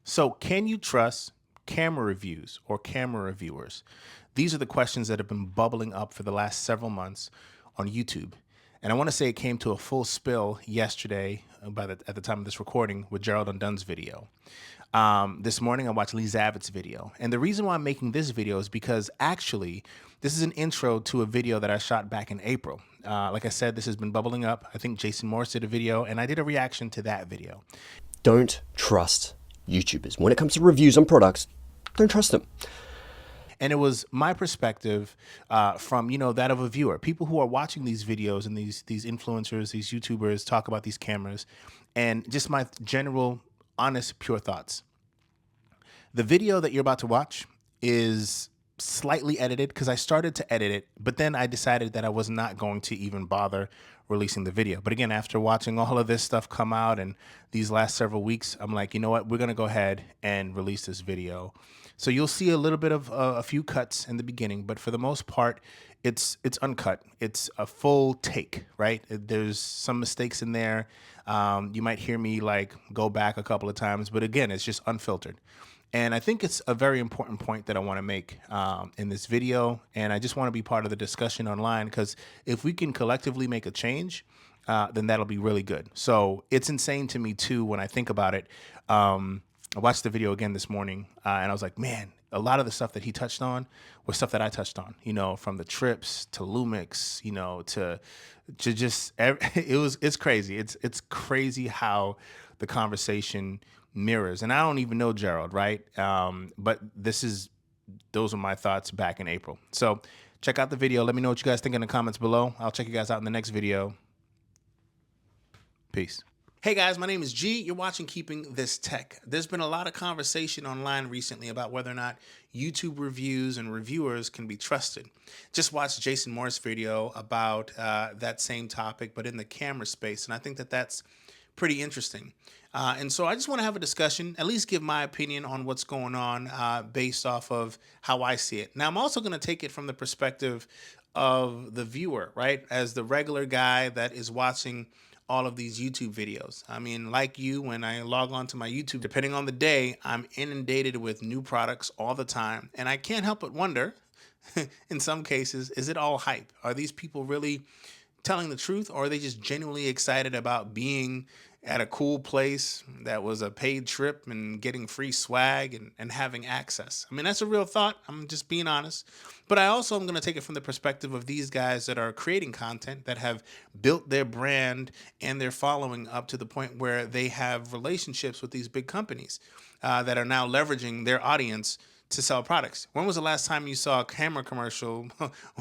So, can you trust camera reviews or camera reviewers? These are the questions that have been bubbling up for the last several months on YouTube. And I want to say it came to a full spill yesterday at the time of this recording with Gerald Undone'S video. This morning I watched Lee Zavitt's video. And the reason why I'm making this video is because actually this is an intro to a video that I shot back in April. Like I said, this has been bubbling up. I think Jason Morris did a video and I did a reaction to that video. Don't trust YouTubers. When it comes to reviews on products, don't trust them. And it was my perspective from, that of a viewer. People who are watching these videos and these influencers, these YouTubers talk about these cameras, and just my general, honest, pure thoughts. The video that you're about to watch is slightly edited because I started to edit it, but then I decided that I was not going to even bother releasing the video. But again, after watching all of this stuff come out and these last several weeks, I'm like, you know what, we're going to go ahead and release this video. So you'll see a little bit of a few cuts in the beginning, but for the most part, it's uncut. It's a full take, right? There's some mistakes in there. You might hear me like go back a couple of times, but again, it's just unfiltered. And I think it's a very important point that I want to make in this video. And I just want to be part of the discussion online because if we can collectively make a change, then that'll be really good. So it's insane to me, too, when I think about it. I watched the video again this morning and I was like, man, a lot of the stuff that he touched on was stuff that I touched on, from the trips to Lumix, to just it's crazy. It's crazy how the conversation mirrors. And I don't even know Gerald, right? But those are my thoughts back in April. So check out the video. Let me know what you guys think in the comments below. I'll check you guys out in the next video. Peace. Hey guys, my name is G. You're watching Keeping This Tech. There's been a lot of conversation online recently about whether or not YouTube reviews and reviewers can be trusted. Just watched Jason Morris' video about that same topic, but in the camera space. And I think that that's pretty interesting. And so I just want to have a discussion, at least give my opinion on what's going on based off of how I see it. Now, I'm also going to take it from the perspective of the viewer, right? As the regular guy that is watching all of these YouTube videos. I mean, like you, when I log on to my YouTube, depending on the day, I'm inundated with new products all the time. And I can't help but wonder, in some cases, is it all hype? Are these people really telling the truth, or are they just genuinely excited about being at a cool place that was a paid trip and getting free swag and having access? I mean, that's a real thought. I'm just being honest. But I also am going to take it from the perspective of these guys that are creating content, that have built their brand and their following up to the point where they have relationships with these big companies that are now leveraging their audience to sell products. When was the last time you saw a camera commercial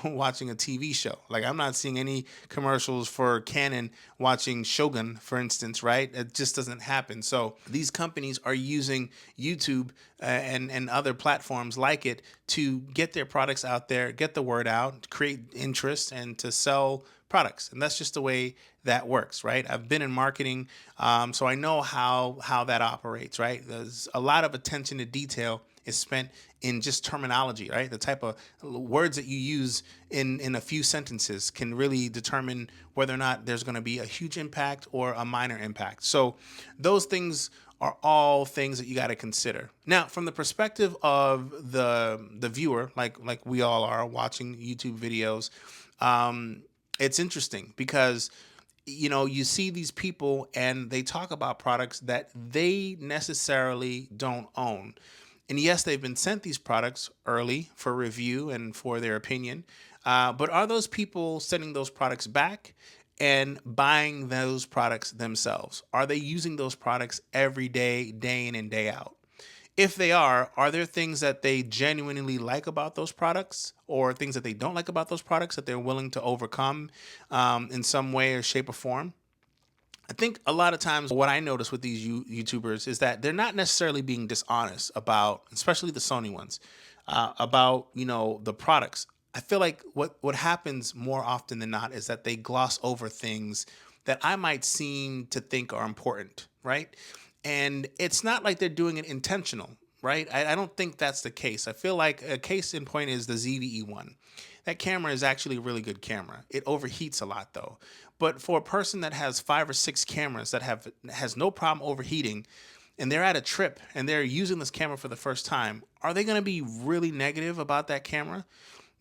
watching a TV show? Like, I'm not seeing any commercials for Canon watching Shogun, for instance, right? It just doesn't happen. So these companies are using YouTube and other platforms like it to get their products out there, get the word out, create interest, and to sell products. And that's just the way that works, right? I've been in marketing, so I know how that operates, right? There's a lot of attention to detail is spent in just terminology, right? The type of words that you use in a few sentences can really determine whether or not there's going to be a huge impact or a minor impact. So those things are all things that you got to consider. Now, from the perspective of the viewer, like we all are watching YouTube videos, it's interesting because you see these people and they talk about products that they necessarily don't own. And yes, they've been sent these products early for review and for their opinion. But are those people sending those products back and buying those products themselves? Are they using those products every day, day in and day out? If they are there things that they genuinely like about those products or things that they don't like about those products that they're willing to overcome in some way or shape or form? I think a lot of times what I notice with these YouTubers is that they're not necessarily being dishonest about, especially the Sony ones, about, the products. I feel like what happens more often than not is that they gloss over things that I might seem to think are important, right? And it's not like they're doing it intentional, right? I don't think that's the case. I feel like a case in point is the ZVE1. That camera is actually a really good camera. It overheats a lot though. But for a person that has 5 or 6 cameras that has no problem overheating, and they're at a trip and they're using this camera for the first time, are they going to be really negative about that camera?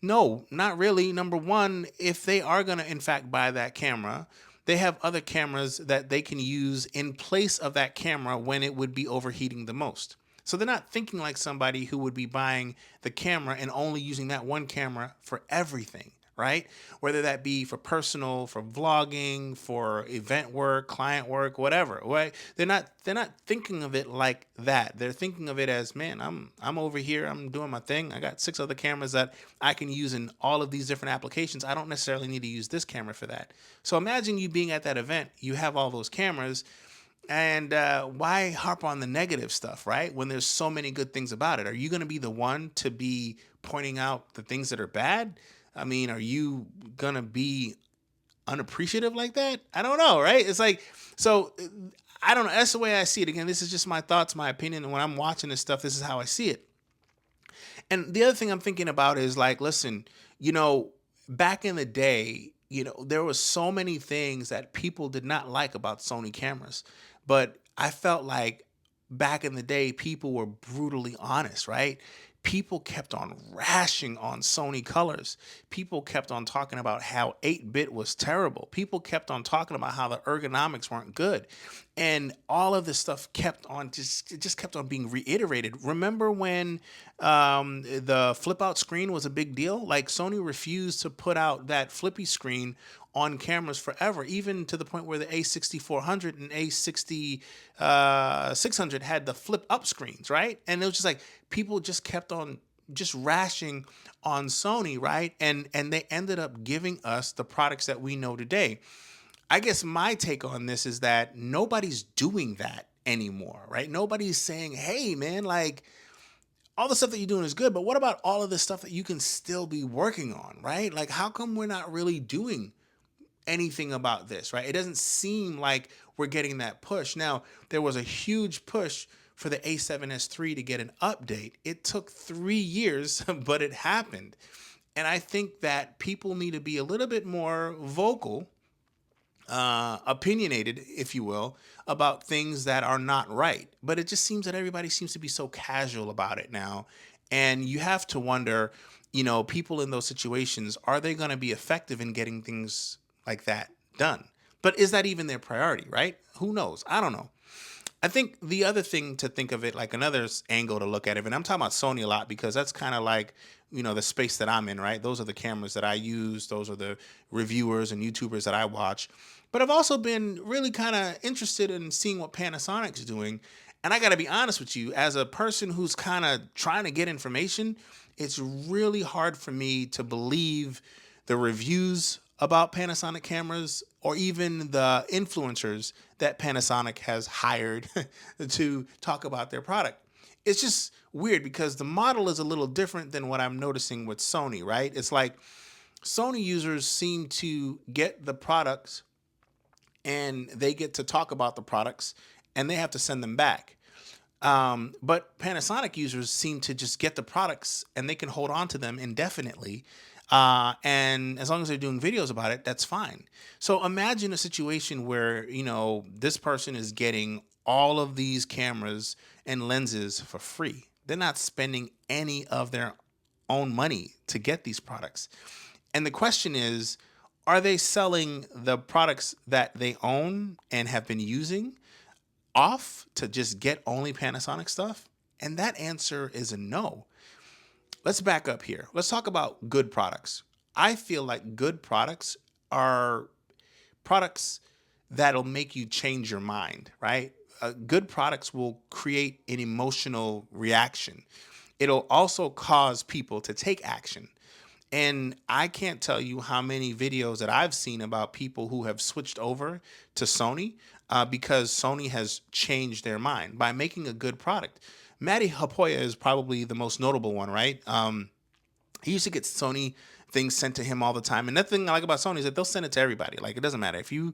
No, not really. Number one, if they are going to, in fact, buy that camera, they have other cameras that they can use in place of that camera when it would be overheating the most. So they're not thinking like somebody who would be buying the camera and only using that one camera for everything, right? Whether that be for personal, for vlogging, for event work, client work, whatever. Right? They're not thinking of it like that. They're thinking of it as, man, I'm over here, I'm doing my thing. I got 6 other cameras that I can use in all of these different applications. I don't necessarily need to use this camera for that. So imagine you being at that event, you have all those cameras, and why harp on the negative stuff, right? When there's so many good things about it. Are you going to be the one to be pointing out the things that are bad? I mean, are you going to be unappreciative like that? I don't know, right? It's like, so I don't know. That's the way I see it. Again, this is just my thoughts, my opinion. And when I'm watching this stuff, this is how I see it. And the other thing I'm thinking about is like, listen, back in the day, there was so many things that people did not like about Sony cameras, but I felt like back in the day, people were brutally honest, right? People kept on rashing on Sony colors. People kept on talking about how 8-bit was terrible. People kept on talking about how the ergonomics weren't good. And all of this stuff kept on just kept on being reiterated. Remember when the flip out screen was a big deal? Like Sony refused to put out that flippy screen on cameras forever, even to the point where the A6400 and A600 had the flip up screens, right? And it was just like people just kept on just rashing on Sony, right? And they ended up giving us the products that we know today. I guess my take on this is that nobody's doing that anymore, right? Nobody's saying, hey, man, like all the stuff that you're doing is good, but what about all of the stuff that you can still be working on, right? Like, how come we're not really doing anything about this, right? It doesn't seem like we're getting that push. Now, there was a huge push for the A7S III to get an update. It took 3 years, but it happened. And I think that people need to be a little bit more vocal, opinionated, if you will, about things that are not right. But it just seems that everybody seems to be so casual about it now. And you have to wonder, people in those situations, are they going to be effective in getting things like that done? But is that even their priority, right? Who knows? I don't know. I think the other thing to think of it, like another angle to look at it, and I'm talking about Sony a lot because that's kind of like, the space that I'm in, right? Those are the cameras that I use. Those are the reviewers and YouTubers that I watch. But I've also been really kind of interested in seeing what Panasonic's doing. And I got to be honest with you, as a person who's kind of trying to get information, it's really hard for me to believe the reviews about Panasonic cameras or even the influencers that Panasonic has hired to talk about their product. It's just weird because the model is a little different than what I'm noticing with Sony, right? It's like Sony users seem to get the products and they get to talk about the products and they have to send them back. But Panasonic users seem to just get the products and they can hold on to them indefinitely. And as long as they're doing videos about it, that's fine. So imagine a situation where, this person is getting all of these cameras and lenses for free. They're not spending any of their own money to get these products. And the question is, are they selling the products that they own and have been using off to just get only Panasonic stuff? And that answer is a no. Let's back up here. Let's talk about good products. I feel like good products are products that'll make you change your mind, right? Good products will create an emotional reaction. It'll also cause people to take action. And I can't tell you how many videos that I've seen about people who have switched over to Sony because Sony has changed their mind by making a good product. Matty Hapoya is probably the most notable one, right? He used to get Sony things sent to him all the time, and the thing I like about Sony is that they'll send it to everybody. Like, it doesn't matter if you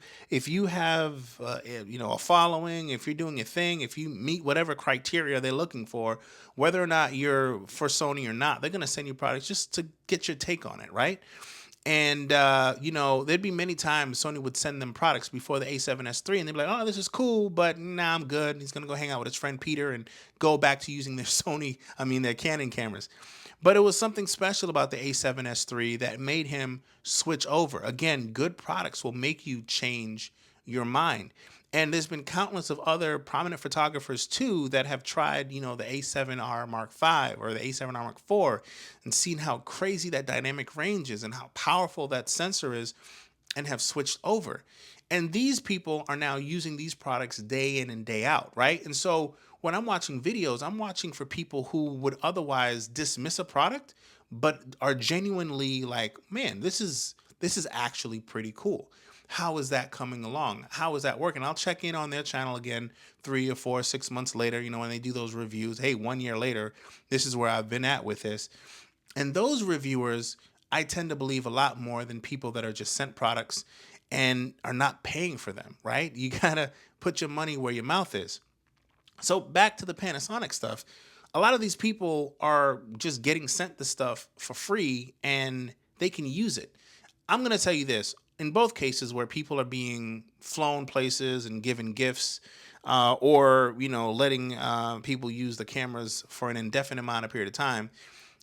have a following, if you're doing a thing, if you meet whatever criteria they're looking for, whether or not you're for Sony or not, they're gonna send you products just to get your take on it, right? And, there'd be many times Sony would send them products before the A7S III, and they'd be like, oh, this is cool, but nah, I'm good. He's going to go hang out with his friend Peter and go back to using their Canon cameras. But it was something special about the A7S III that made him switch over. Again, good products will make you change your mind. And there's been countless of other prominent photographers too that have tried, the A7R Mark V or the A7R Mark IV and seen how crazy that dynamic range is and how powerful that sensor is and have switched over. And these people are now using these products day in and day out, right? And so when I'm watching videos, I'm watching for people who would otherwise dismiss a product, but are genuinely like, man, this is actually pretty cool. How is that coming along? How is that working? I'll check in on their channel again 3 or 4, 6 months later, when they do those reviews. Hey, 1 year later, this is where I've been at with this. And those reviewers, I tend to believe a lot more than people that are just sent products and are not paying for them, right? You gotta put your money where your mouth is. So back to the Panasonic stuff. A lot of these people are just getting sent the stuff for free and they can use it. I'm going to tell you this. In both cases where people are being flown places and given gifts, or, letting people use the cameras for an indefinite amount of period of time,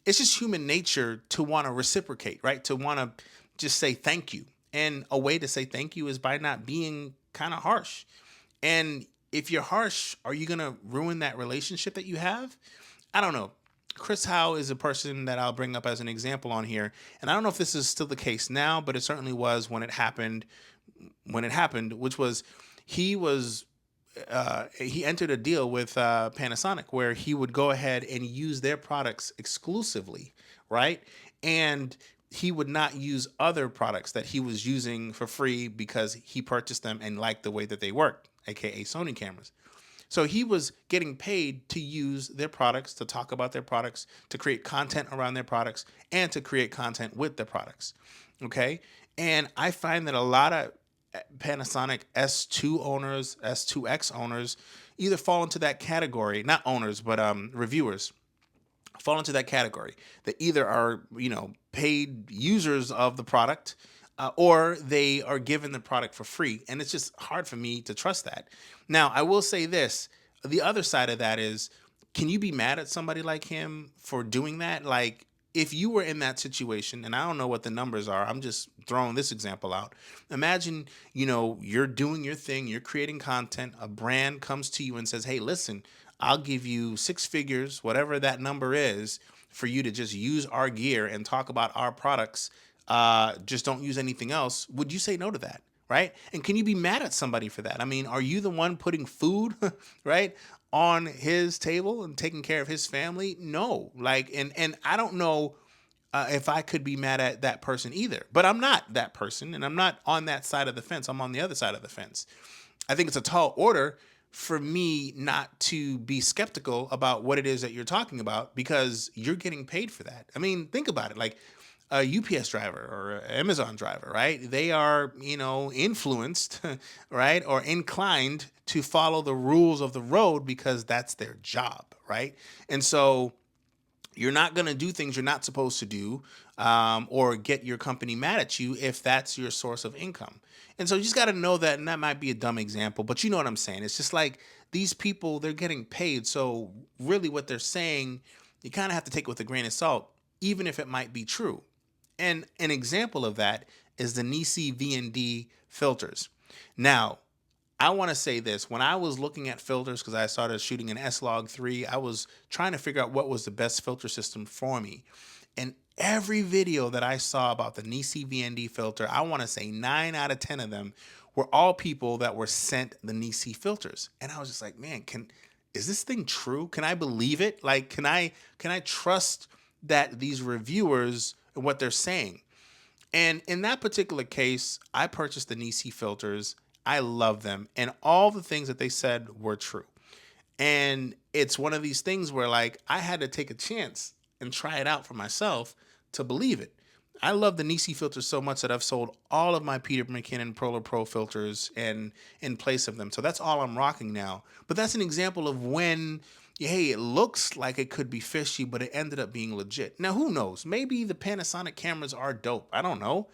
it's just human nature to want to reciprocate, right? To want to just say thank you. And a way to say thank you is by not being kind of harsh. And if you're harsh, are you going to ruin that relationship that you have? I don't know. Chris Howe is a person that I'll bring up as an example on here. And I don't know if this is still the case now, but it certainly was when it happened, which was he was he entered a deal with Panasonic where he would go ahead and use their products exclusively, right? And he would not use other products that he was using for free because he purchased them and liked the way that they worked, aka Sony cameras. So he was getting paid to use their products, to talk about their products, to create content around their products, and to create content with their products. Okay. And I find that a lot of Panasonic S2 owners, S2X owners either fall into that category, not owners, but reviewers fall into that category. That either are, paid users of the product, or they are given the product for free. And it's just hard for me to trust that. Now, I will say this. The other side of that is, can you be mad at somebody like him for doing that? Like, if you were in that situation, and I don't know what the numbers are, I'm just throwing this example out. Imagine, you're doing your thing, you're creating content, a brand comes to you and says, hey, listen, I'll give you 6 figures, whatever that number is, for you to just use our gear and talk about our products. Just don't use anything else. Would you say no to that? Right? And can you be mad at somebody for that? I mean, are you the one putting food, right, on his table and taking care of his family? No. Like, and I don't know if I could be mad at that person either. But I'm not that person, and I'm not on that side of the fence. I'm on the other side of the fence. I think it's a tall order for me not to be skeptical about what it is that you're talking about because you're getting paid for that. I mean, think about it. Like, a UPS driver or an Amazon driver, right? They are, influenced, right? Or inclined to follow the rules of the road because that's their job, right? And so you're not going to do things you're not supposed to do, or get your company mad at you if that's your source of income. And so you just got to know that, and that might be a dumb example, but you know what I'm saying. It's just like these people, they're getting paid. So really what they're saying, you kind of have to take it with a grain of salt, even if it might be true. And an example of that is the Nisi V&D filters. Now, I want to say this. When I was looking at filters, because I started shooting an S-Log 3, I was trying to figure out what was the best filter system for me. And every video that I saw about the Nisi V&D filter, I want to say 9 out of 10 of them were all people that were sent the Nisi filters. And I was just like, man, is this thing true? Can I believe it? Like, can I trust that these reviewers, what they're saying? And in that particular case, I purchased the Nisi filters. I love them. And all the things that they said were true. And it's one of these things where, like, I had to take a chance and try it out for myself to believe it. I love the Nisi filters so much that I've sold all of my Peter McKinnon Proler Pro filters and in place of them. So that's all I'm rocking now. But that's an example of when hey, it looks like it could be fishy, but it ended up being legit. Now, who knows? Maybe the Panasonic cameras are dope. I don't know,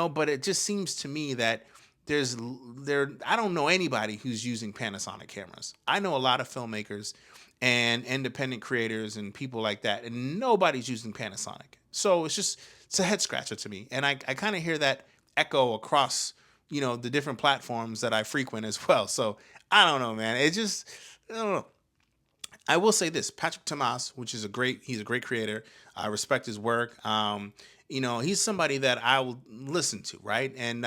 but it just seems to me that I don't know anybody who's using Panasonic cameras. I know a lot of filmmakers and independent creators and people like that, and nobody's using Panasonic. So it's a head scratcher to me. And I kind of hear that echo across, the different platforms that I frequent as well. So I don't know, man. I don't know. I will say this: Patrick Tomas, he's a great creator. I respect his work. He's somebody that I will listen to, right? And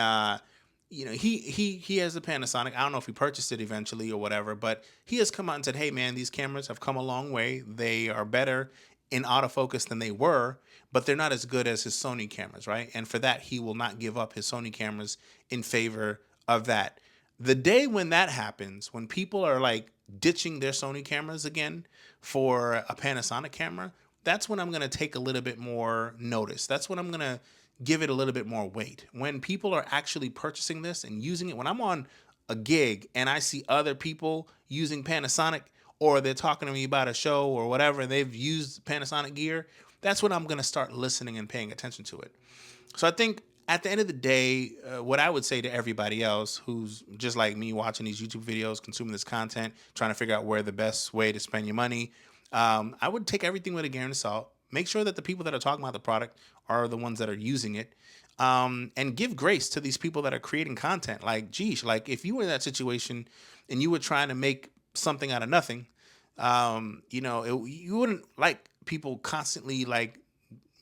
he has a Panasonic. I don't know if he purchased it eventually or whatever, but he has come out and said, "Hey, man, these cameras have come a long way. They are better in autofocus than they were, but they're not as good as his Sony cameras, right?" And for that, he will not give up his Sony cameras in favor of that. The day when that happens, when people are like ditching their Sony cameras again for a Panasonic camera, that's when I'm going to take a little bit more notice. That's when I'm going to give it a little bit more weight. When people are actually purchasing this and using it, when I'm on a gig and I see other people using Panasonic, or they're talking to me about a show or whatever, and they've used Panasonic gear, that's when I'm going to start listening and paying attention to it. So I think at the end of the day, what I would say to everybody else who's just like me watching these YouTube videos, consuming this content, trying to figure out where the best way to spend your money, I would take everything with a grain of salt. Make sure that the people that are talking about the product are the ones that are using it. And give grace to these people that are creating content. Like, geez, like if you were in that situation and you were trying to make something out of nothing, you wouldn't like people constantly like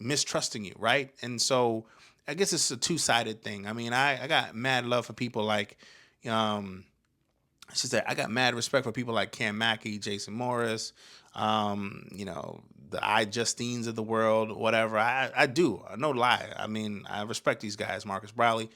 mistrusting you, right? And so I guess it's a two-sided thing. I mean, I got mad love for people like, um, I should say, I got mad respect for people like Cam Mackey, Jason Morris, the Justines of the world, whatever. I do. No lie. I mean, I respect these guys, Marcus Browley,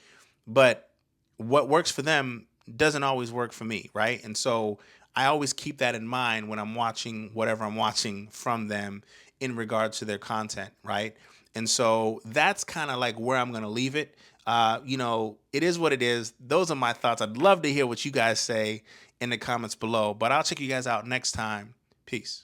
but what works for them doesn't always work for me, right? And so I always keep that in mind when I'm watching whatever I'm watching from them in regards to their content, right? And so that's kind of like where I'm going to leave it. It is what it is. Those are my thoughts. I'd love to hear what you guys say in the comments below, but I'll check you guys out next time. Peace.